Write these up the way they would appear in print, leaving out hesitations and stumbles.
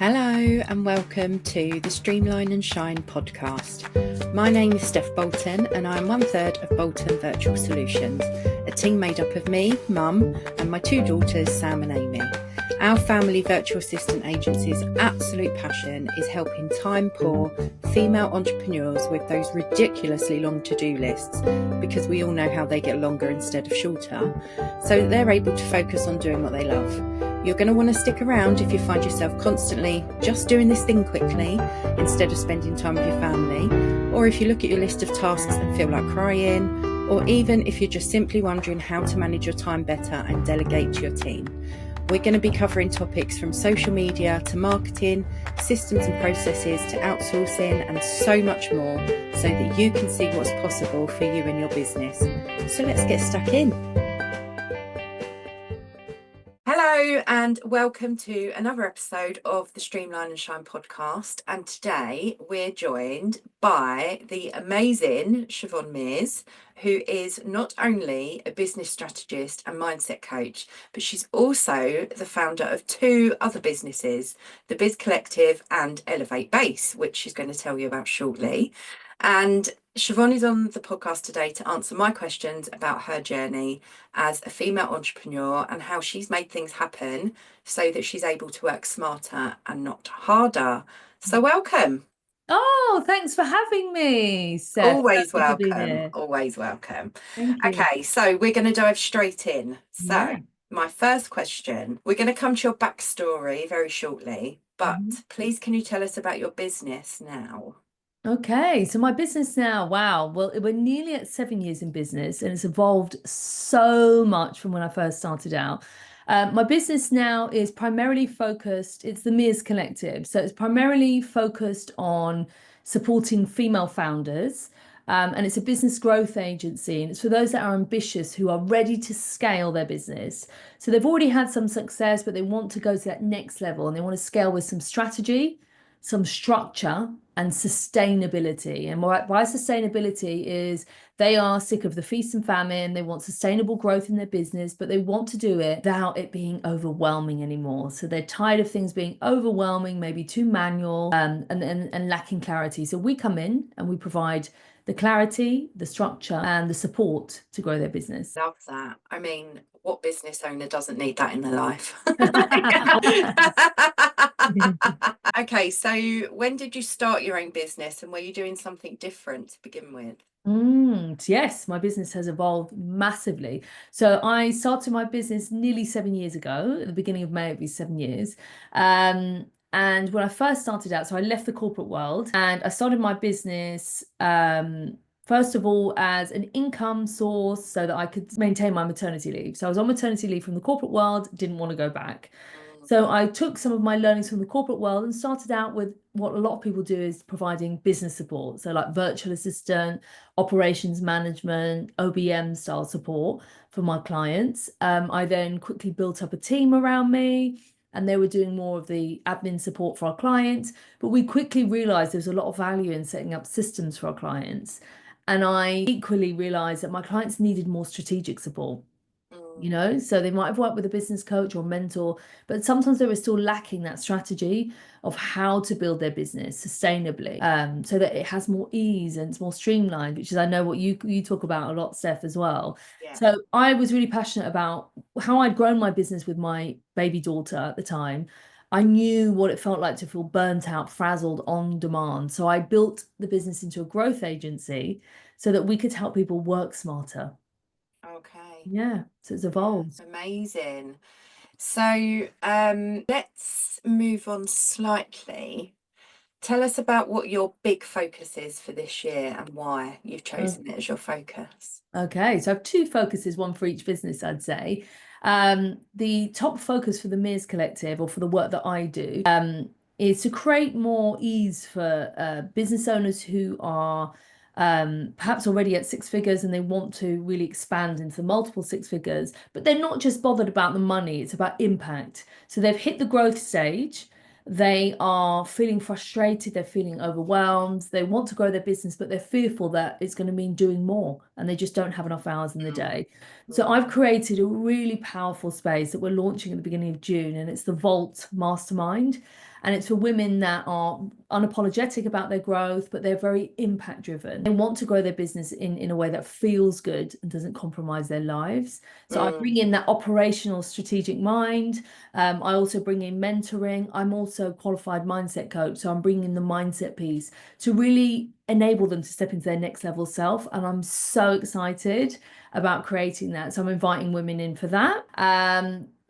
Hello and welcome to the Streamline Shine podcast. My name is Steph Bolton and I'm 1/3 of Bolton Virtual Solutions, a team made up of me, Mum, and my two daughters, Sam and Amy. Our family virtual assistant agency's absolute passion is helping time-poor female entrepreneurs with those ridiculously long to-do lists, because we all know how they get longer instead of shorter, so that they're able to focus on doing what they love. You're going to want to stick around if you find yourself constantly just doing this thing quickly instead of spending time with your family, or if you look at your list of tasks and feel like crying, or even if you're just simply wondering how to manage your time better and delegate to your team. We're going to be covering topics from social media to marketing, systems and processes to outsourcing, and so much more, so that you can see what's possible for you and your business. So let's get stuck in. Hello and welcome to another episode of the Streamline Shine podcast. And today we're joined by the amazing Siobhan Mears, who is not only a business strategist and mindset coach, but she's also the founder of two other businesses, the Biz Collective and Elevate Base, which she's going to tell you about shortly. And Siobhan is on the podcast today to answer my questions about her journey as a female entrepreneur and how she's made things happen so that she's able to work smarter and not harder. So welcome. Oh, thanks for having me, Seth. Always welcome. Always welcome. Okay, so we're going to dive straight in. So my first question, we're going to come to your backstory very shortly, but please can you tell us about your business now? Okay, so my business now, wow. Well, we're nearly at 7 years in business and it's evolved so much from when I first started out. My business now is primarily focused, it's the Mears Collective. So it's primarily focused on supporting female founders. And it's a business growth agency. And it's for those that are ambitious who are ready to scale their business. So they've already had some success, but they want to go to that next level and they want to scale with some strategy, some structure and sustainability. And by sustainability is they are sick of the feast and famine. They want sustainable growth in their business, but they want to do it without it being overwhelming anymore. So they're tired of things being overwhelming, maybe too manual, and lacking clarity. So we come in and we provide the clarity, the structure, and the support to grow their business. Love that. I mean, what business owner doesn't need that in their life? Okay, so when did you start your own business and were you doing something different to begin with? Yes, my business has evolved massively. So I started my business nearly 7 years ago. At the beginning of May, it'll be 7 years. And when I first started out, so I left the corporate world and I started my business, first of all, as an income source so that I could maintain my maternity leave. So I was on maternity leave from the corporate world, didn't want to go back. So I took some of my learnings from the corporate world and started out with what a lot of people do is providing business support. So like virtual assistant, operations management, OBM style support for my clients. I then quickly built up a team around me and they were doing more of the admin support for our clients. But we quickly realized there was a lot of value in setting up systems for our clients. And I equally realized that my clients needed more strategic support. So they might have worked with a business coach or mentor, but sometimes they were still lacking that strategy of how to build their business sustainably, so that it has more ease and it's more streamlined, which is, I know what you talk about a lot, Steph, as well. Yeah. So I was really passionate about how I'd grown my business with my baby daughter at the time. I knew what it felt like to feel burnt out, frazzled, on demand. So I built the business into a growth agency so that we could help people work smarter. Okay. Yeah, so it's evolved. Yeah, amazing. So let's move on slightly. Tell us about what your big focus is for this year and why you've chosen it as your focus. Okay, so I have two focuses, one for each business, I'd say. The top focus for the Mears Collective, or for the work that I do, is to create more ease for business owners who are perhaps already at 6 figures and they want to really expand into multiple 6 figures, but they're not just bothered about the money, it's about impact. So they've hit the growth stage, they are feeling frustrated, they're feeling overwhelmed, they want to grow their business, but they're fearful that it's going to mean doing more and they just don't have enough hours in the day. So Mm. I've created a really powerful space that we're launching at the beginning of June, and it's the Vault Mastermind. And it's for women that are unapologetic about their growth, but they're very impact driven. They want to grow their business in a way that feels good and doesn't compromise their lives. So I bring in that operational strategic mind. I also bring in mentoring. I'm also a qualified mindset coach. So I'm bringing in the mindset piece to really enable them to step into their next level self. And I'm so excited about creating that. So I'm inviting women in for that.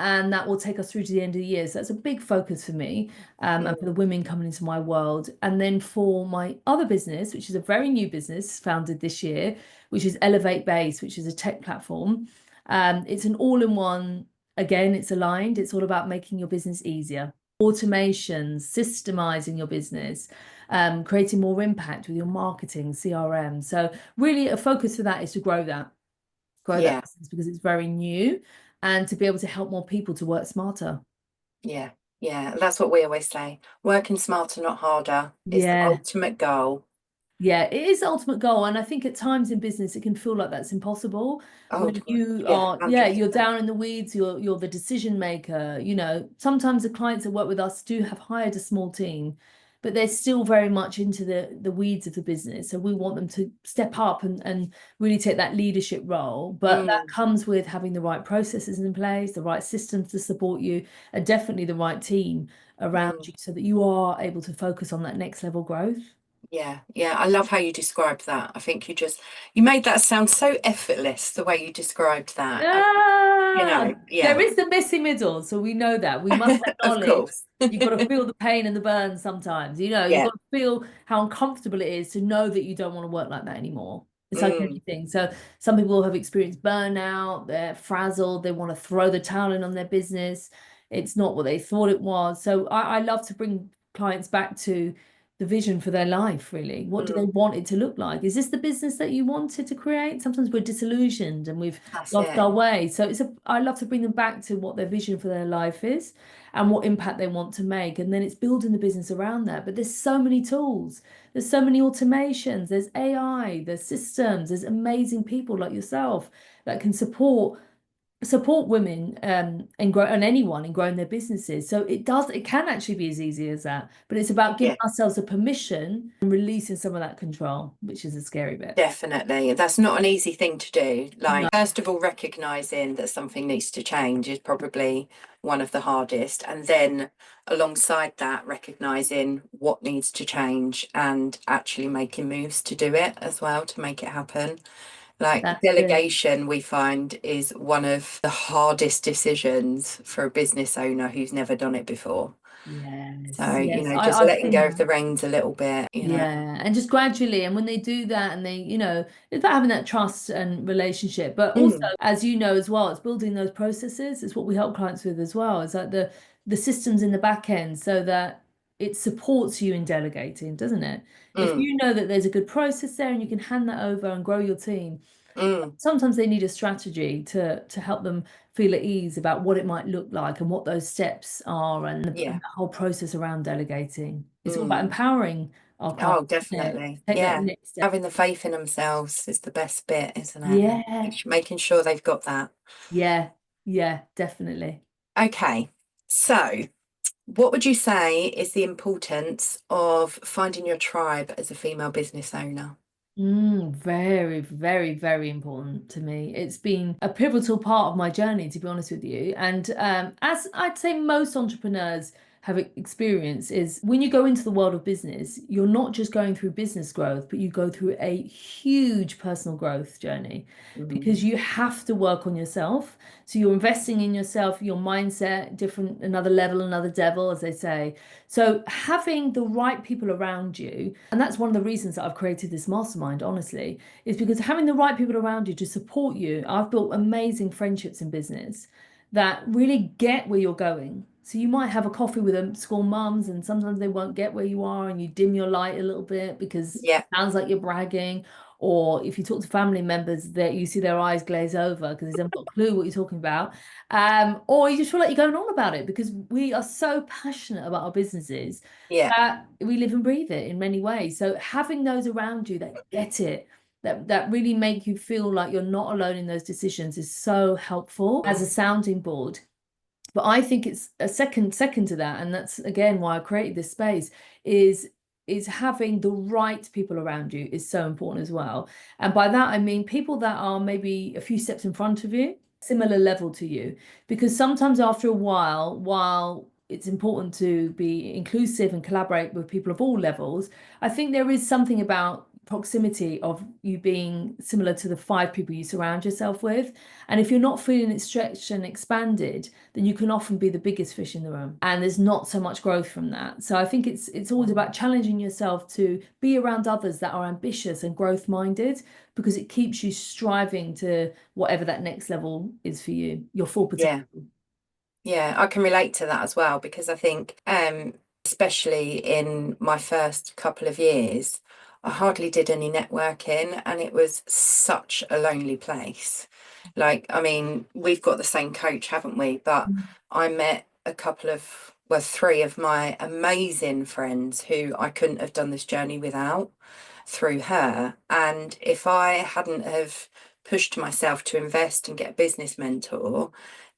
And that will take us through to the end of the year. So that's a big focus for me, and for the women coming into my world. And then for my other business, which is a very new business founded this year, which is Elevate Base, which is a tech platform. It's an all-in-one. Again, it's aligned. It's all about making your business easier. Automation, systemizing your business, creating more impact with your marketing, CRM. So really a focus for that is to grow that business because it's very new, and to be able to help more people to work smarter. Yeah. Yeah. That's what we always say. Working smarter, not harder is the Yeah. ultimate goal. Yeah, it is the ultimate goal. And I think at times in business, it can feel like that's impossible. Oh, When you yeah, are, yeah, you're 100%. down in the weeds, you're the decision maker. Sometimes the clients that work with us do have hired a small team, but they're still very much into the weeds of the business. So we want them to step up and really take that leadership role. But that comes with having the right processes in place, the right systems to support you, and definitely the right team around you so that you are able to focus on that next level growth. Yeah, yeah. I love how you described that. I think you made that sound so effortless, the way you described that. There Yeah, is the messy middle, so we know that. We must of acknowledge course. you've got to feel the pain and the burn sometimes. You've Yeah. got to feel how uncomfortable it is to know that you don't want to work like that anymore. It's like Mm, anything. So some people have experienced burnout, they're frazzled, they want to throw the towel in on their business. It's not what they thought it was. So I love to bring clients back to the vision for their life, really. What do they mm, want it to look like? Is this the business that you wanted to create? Sometimes we're disillusioned and we've that's lost it. our way. So I love to bring them back to what their vision for their life is and what impact they want to make. And then it's building the business around that. But there's so many tools, there's so many automations, there's AI, there's systems, there's amazing people like yourself that can support women and grow and anyone in growing their businesses. So it can actually be as easy as that, but it's about giving Yeah, ourselves a permission and releasing some of that control, which is a scary bit. definitely. That's not an easy thing to do. No, Like, first of all, recognizing that something needs to change is probably one of the hardest. And then alongside that, recognizing what needs to change and actually making moves to do it as well to make it happen. Like that's it. delegation, we find is one of the hardest decisions for a business owner who's never done it before. So, Yes, yes, just I've letting seen go of that. the reins a little bit. Yeah, and just gradually, and when they do that, and it's about having that trust and relationship. But also, Mm, as you know as well, it's building those processes. It's what we help clients with as well. It's like the systems in the back end, so that it supports you in delegating, doesn't it? If mm, you know that there's a good process there, and you can hand that over and grow your team, mm, sometimes they need a strategy to help them feel at ease about what it might look like and what those steps are and yeah. the whole process around delegating. It's all about Mm. empowering our Oh, clients, isn't it? definitely. Take that Yeah. next step. Having the faith in themselves is the best bit, isn't it? Yeah, Making sure they've got that. yeah, yeah, definitely. Okay. So, what would you say is the importance of finding your tribe as a female business owner? Very, very, very important to me. It's been a pivotal part of my journey, to be honest with you. And as I'd say most entrepreneurs have experienced, is when you go into the world of business, you're not just going through business growth, but you go through a huge personal growth journey Mm, because you have to work on yourself. So you're investing in yourself, your mindset, different, another level, another devil, as they say. So having the right people around you, and that's one of the reasons that I've created this mastermind, honestly, is because having the right people around you to support you. I've built amazing friendships in business that really get where you're going. So you might have a coffee with them school mums, and sometimes they won't get where you are, and you dim your light a little bit because it yeah. sounds like you're bragging. Or if you talk to family members, that you see their eyes glaze over because they haven't got a clue what you're talking about. Or you just feel like you're going on about it because we are so passionate about our businesses Yeah. that we live and breathe it in many ways. So having those around you that get it that really make you feel like you're not alone in those decisions is so helpful as a sounding board. But I think it's a second to that, and that's again why I created this space, is having the right people around you is so important as well. And by that I mean people that are maybe a few steps in front of you, similar level to you, because sometimes after a while it's important to be inclusive and collaborate with people of all levels, I think there is something about proximity of you being similar to the 5 people you surround yourself with. And if you're not feeling it stretched and expanded, then you can often be the biggest fish in the room, and there's not so much growth from that. So I think it's always about challenging yourself to be around others that are ambitious and growth minded, because it keeps you striving to whatever that next level is for you, your full potential. Yeah, I can relate to that as well, because I think especially in my first couple of years, I hardly did any networking, and it was such a lonely place. Like, I mean, we've got the same coach, haven't we? But I met a couple of, well, 3 of my amazing friends who I couldn't have done this journey without, through her. And if I hadn't have pushed myself to invest and get a business mentor,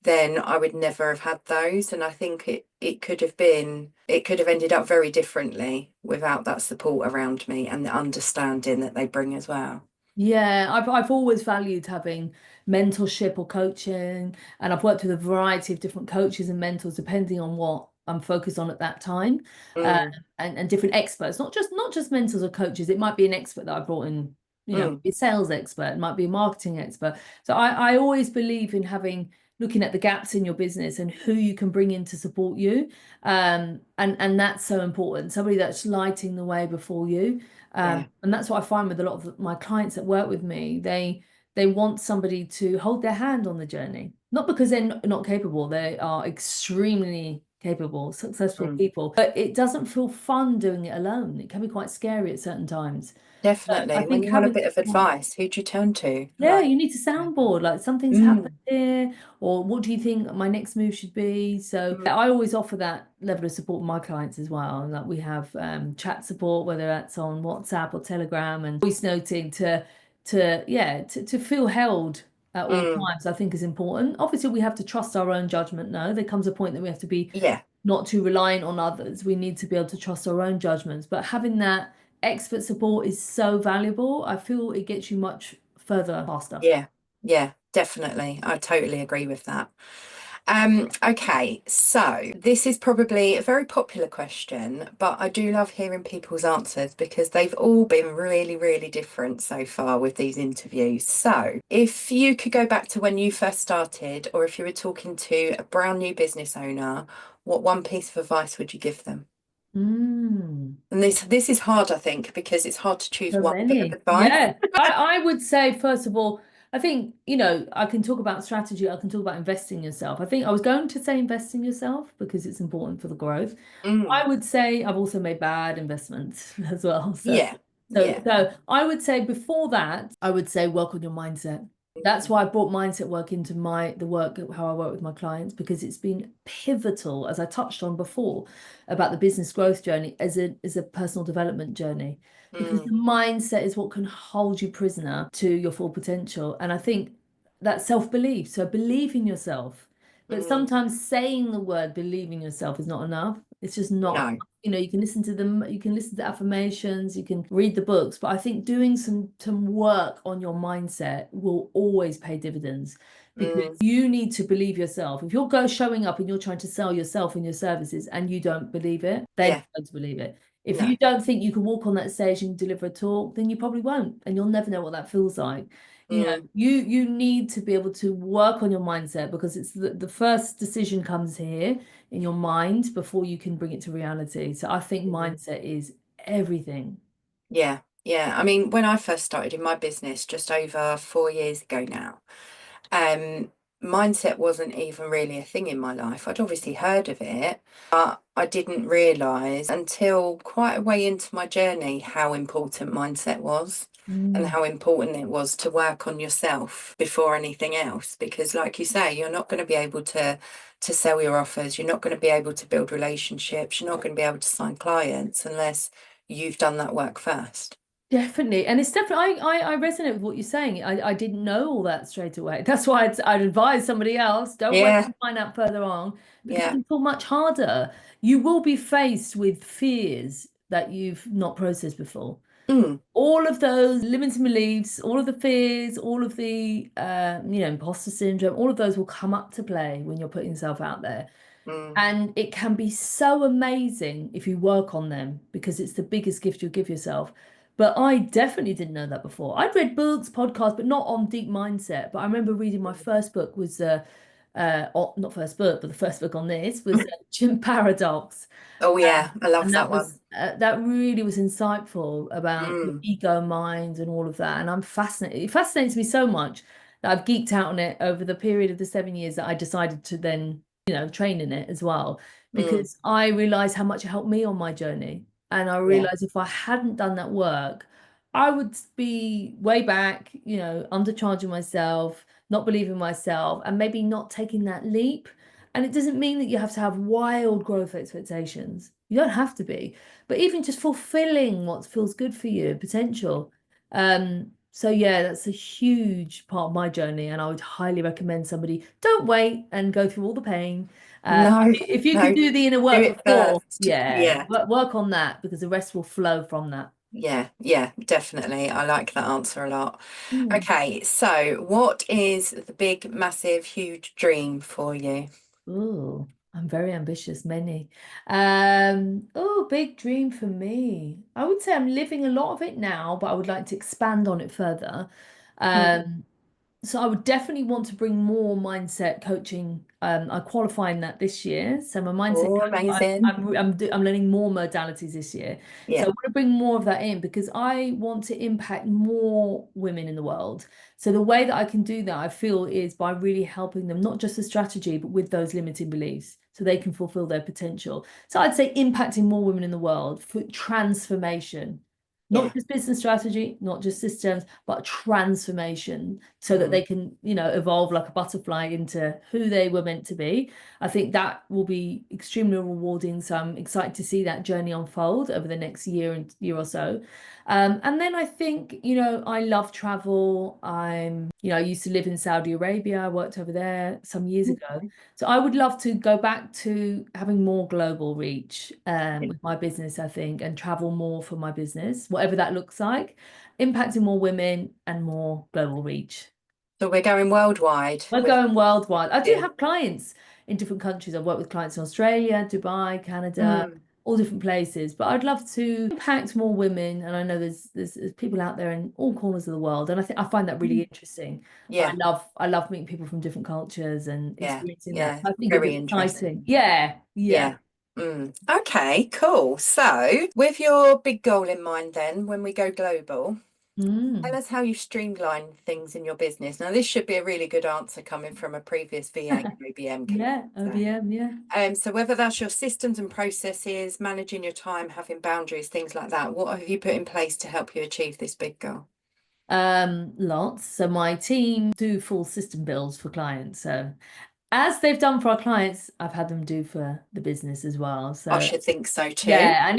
then I would never have had those. And I think it could have ended up very differently without that support around me and the understanding that they bring as well. Yeah, I've always valued having mentorship or coaching, and I've worked with a variety of different coaches and mentors depending on what I'm focused on at that time, uh, Mm, and different experts, not just mentors or coaches. It might be an expert that I brought in, mm, a sales expert, it might be a marketing expert. So I always believe in looking at the gaps in your business and who you can bring in to support you, and that's so important. Somebody that's lighting the way before you. yeah. And that's what I find with a lot of my clients that work with me. They want somebody to hold their hand on the journey, not because they're not capable. They are extremely capable, successful Mm. people, but it doesn't feel fun doing it alone. It can be quite scary at certain times. I Definitely. When think you want a having bit of advice, who do you turn to? yeah, Like, you need to soundboard like something's happened mm, here, or what do you think my next move should be? So mm, yeah, I always offer that level of support with my clients as well. And like we have chat support, whether that's on WhatsApp or Telegram, and voice noting to feel held at all mm, times, I think is important. Obviously, we have to trust our own judgment. No, there comes a point that we have to be yeah, not too reliant on others. We need to be able to trust our own judgments. But having that expert support is so valuable. I feel it gets you much further faster. yeah, yeah, definitely. I totally agree with that. Okay, so this is probably a very popular question, but I do love hearing people's answers because they've all been really, really different so far with these interviews. So, if you could go back to when you first started, or if you were talking to a brand new business owner, what one piece of advice would you give them? Mm. And this is hard, I think, because it's hard to choose So one bit of many. advice. Yeah. I would say, first of all, I think, I can talk about strategy, I can talk about investing in yourself. I think I was going to say invest in yourself because it's important for the growth. Mm, I would say I've also made bad investments as well. So yeah, so yeah. so I would say before that, I would say work on your mindset. That's Mm, why I brought mindset work into the work, how I work with my clients, because it's been pivotal, as I touched on before, about the business growth journey as a personal development journey. Because the mm, mindset is what can hold you prisoner to your full potential. And I think that self-belief. So believe in yourself. But mm. sometimes saying the word believe in yourself is not enough. It's just not. No. You can listen to them, you can listen to affirmations, you can read the books, but I think doing some work on your mindset will always pay dividends, because Mm, you need to believe yourself. If you're showing up and you're trying to sell yourself and your services and you don't believe it, they're not yeah, going to believe it. If no. you don't think you can walk on that stage and deliver a talk, then you probably won't, and you'll never know what that feels like. Mm, You need to be able to work on your mindset, because it's the first decision comes here in your mind before you can bring it to reality. So I think mm. mindset is everything. Yeah, yeah. I mean, when I first started in my business just over 4 years ago now, um, mindset wasn't even really a thing in my life. I'd obviously heard of it, but I didn't realise until quite a way into my journey how important mindset was, and Mm, how important it was to work on yourself before anything else. Because, like you say, you're not going to be able to sell your offers. You're not going to be able to build relationships. You're not going to be able to sign clients unless you've done that work first. Definitely. And it's definitely, I resonate with what you're saying. I didn't know all that straight away. That's why I'd advise somebody else, don't wait Yeah, to find out further on because yeah. it's all much harder. You will be faced with fears that you've not processed before. Mm, All of those limiting beliefs, all of the fears, all of the, imposter syndrome, all of those will come up to play when you're putting yourself out there. mm, And it can be so amazing if you work on them because it's the biggest gift you'll give yourself. But I definitely didn't know that before. I'd read books, podcasts, but not on deep mindset. But I remember reading my first book was not first book, but the first book on this was Gym Paradox. oh yeah, I love And that that one. was that really was insightful about your Mm, ego mind and all of that. And I'm fascinated. It fascinates me so much that I've geeked out on it over the period of the 7 years that I decided to then, train in it as well, mm, because I realized how much it helped me on my journey. And I yeah, realized if I hadn't done that work, I would be way back, undercharging myself, not believing myself, and maybe not taking that leap. And it doesn't mean that you have to have wild growth expectations. You don't have to be, but even just fulfilling what feels good for you, potential. So yeah, that's a huge part of my journey, and I would highly recommend somebody don't wait and go through all the pain. no, If you can no, do the inner do work it before, first. yeah, Yeah, work on that because the rest will flow from that. yeah, yeah, definitely. I like that answer a lot. Mm. Okay, so what is the big, massive, huge dream for you? Oh, I'm very ambitious, many. Big dream for me. I would say I'm living a lot of it now, but I would like to expand on it further. Mm. Um, so I would definitely want to bring more mindset coaching. I qualify in that this year. So my mindset Oh, coach, amazing. I'm learning more modalities this year. So I Yeah, want to bring more of that in because I want to impact more women in the world. So the way that I can do that, I feel, is by really helping them, not just a strategy, but with those limiting beliefs, so they can fulfill their potential. So I'd say impacting more women in the world for transformation. yeah. Not just business strategy, not just systems, but transformation so that they Mm. can, evolve like a butterfly into who they were meant to be. I think that will be extremely rewarding. So I'm excited to see that journey unfold over the next year or so. And then I think, I love travel. I used to live in Saudi Arabia. I worked over there some years ago. So I would love to go back to having more global reach with my business, I think, and travel more for my business, whatever that looks like, impacting more women and more global reach. So we're going worldwide We're with going worldwide. I do you. have clients in different countries. I've worked with clients in Australia, Dubai, Canada, Mm. all different places. But I'd love to impact more women. And I know there's people out there in all corners of the world. And I think I find that really interesting. Yeah, I love meeting people from different cultures and yeah, experiencing that. yeah. I think it'd Very be interesting. exciting. Yeah, yeah. Yeah. Mm. Okay, cool. So, with your big goal in mind, then, when we go global, tell Mm. us how you streamline things in your business. Now, this should be a really good answer coming from a previous VA OBM Yeah, candidate. OBM, yeah. So whether that's your systems and processes, managing your time, having boundaries, things like that, what have you put in place to help you achieve this big goal? Lots. So my team do full system builds for clients. So as they've done for our clients, I've had them do for the business as well. I So should think so too. yeah, I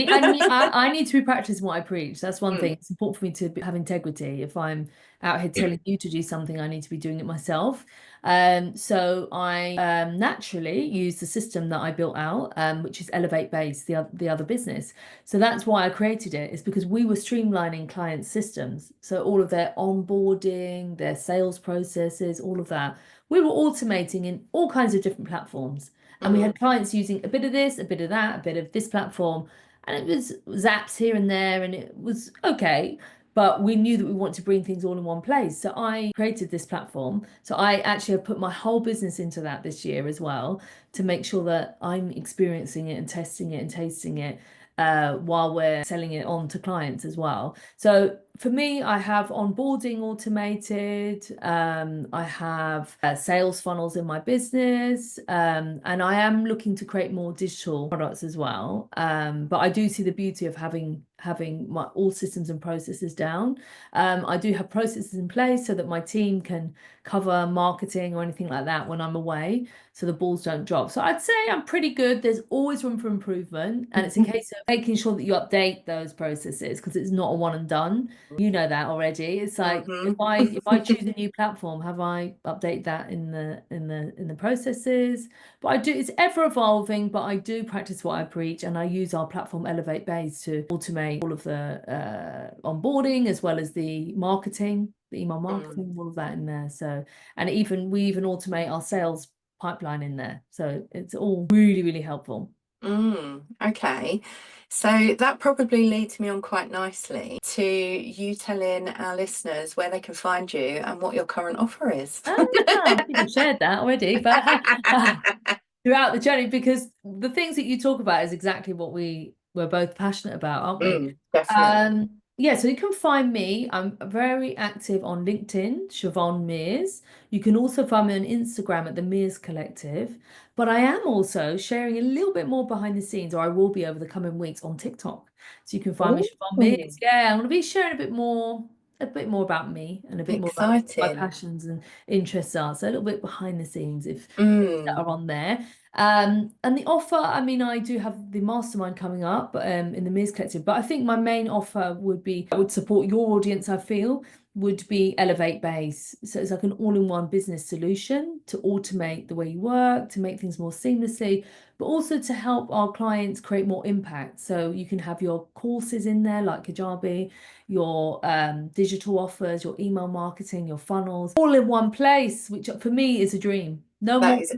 need to be practicing what I preach. That's one thing. Mm, It's important for me to have integrity. If I'm out here telling you to do something, I need to be doing it myself. So I naturally use the system that I built out, which is Elevate Base, the other business. So that's why I created it. It's because we were streamlining client systems. So all of their onboarding, their sales processes, all of that, we were automating in all kinds of different platforms. And we mm, had clients using a bit of this, a bit of that, a bit of this platform. And it was zaps here and there, and it was okay. But we knew that we wanted to bring things all in one place. So I created this platform. So I actually have put my whole business into that this year as well to make sure that I'm experiencing it and testing it and tasting it while we're selling it on to clients as well. So for me, I have onboarding automated. I have sales funnels in my business, and I am looking to create more digital products as well. But I do see the beauty of having my all systems and processes down. I do have processes in place so that my team can cover marketing or anything like that when I'm away, so the balls don't drop. So I'd say I'm pretty good. There's always room for improvement, and it's a case of making sure that you update those processes because it's not a one and done. You know that already. It's like if Hmm. I choose a new platform, have I update that in the processes? But I do, it's ever evolving, but I do practice what I preach, and I use our platform Elevate Base to automate all of the onboarding as well as the marketing, the email marketing, all of that in there. So, and we even automate our sales pipeline in there. So it's all really, really helpful. Okay. So that probably leads me on quite nicely to you telling our listeners where they can find you and what your current offer is. Oh, yeah, I think I've shared that already, but throughout the journey, because the things that you talk about is exactly what we're both passionate about, aren't we? Definitely. Yeah, so you can find me. I'm very active on LinkedIn, Siobhan Mears. You can also find me on Instagram at the Mears Collective. But I am also sharing a little bit more behind the scenes, or I will be over the coming weeks on TikTok. So you can find me Oh, Siobhan Mears. Yeah, I'm going to be sharing a bit more about me and a bit more about what my exciting. passions and interests are. So a little bit behind the scenes if that Mm, are on there. And the offer, I mean, I do have the mastermind coming up in the Mears Collective, but I think my main offer would support your audience, I feel, would be Elevate Base. So it's like an all-in-one business solution to automate the way you work, to make things more seamlessly, but also to help our clients create more impact. So you can have your courses in there, like Kajabi, your digital offers, your email marketing, your funnels, all in one place, which for me is a dream. No that more. is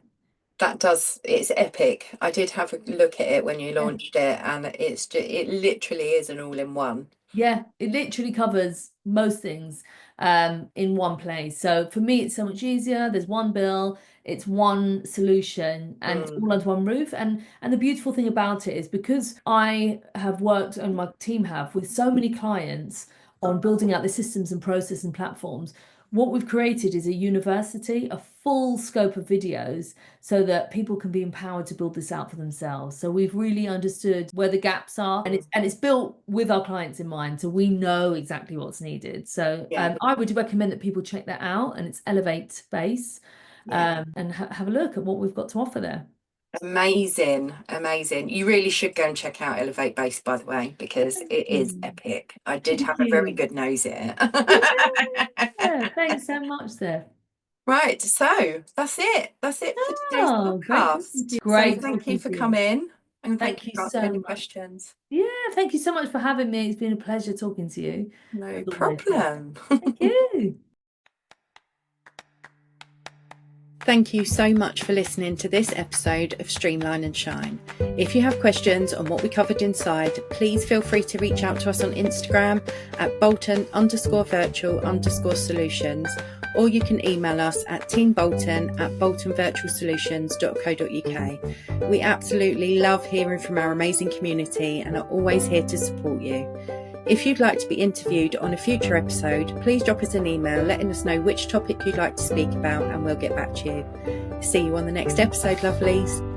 it's epic. I did have a look at it when you Yeah. launched it, and it literally is an all-in-one. Yeah, it literally covers most things in one place. So for me, it's so much easier. There's one bill, it's one solution, and it's Mm, all under one roof. And the beautiful thing about it is because I have worked and my team have with so many clients on building out the systems and process and platforms, what we've created is a university, a full scope of videos so that people can be empowered to build this out for themselves. So we've really understood where the gaps are, and it's built with our clients in mind, so we know exactly what's needed. So yeah, I would recommend that people check that out, and it's Elevate Base, yeah. and have a look at what we've got to offer there. Amazing, amazing. You really should go and check out Elevate Base, by the way, because it is Mm. epic. I did Thank have a very you. good nose at it. Yeah, thanks so much, Steph. Right, so that's it. That's it for today's Oh, great talking to podcast. you. So Great thank you talking for to you. coming and thank Thank you you for answering so any much. questions. Yeah, thank you so much for having me. It's been a pleasure talking to you, No as always. problem. Thank you. Thank you so much for listening to this episode of Streamline and Shine. If you have questions on what we covered inside, please feel free to reach out to us on Instagram at Bolton_virtual_solutions, or you can email us at teambolton@boltonvirtualsolutions.co.uk. We absolutely love hearing from our amazing community and are always here to support you. If you'd like to be interviewed on a future episode, please drop us an email letting us know which topic you'd like to speak about and we'll get back to you. See you on the next episode, lovelies.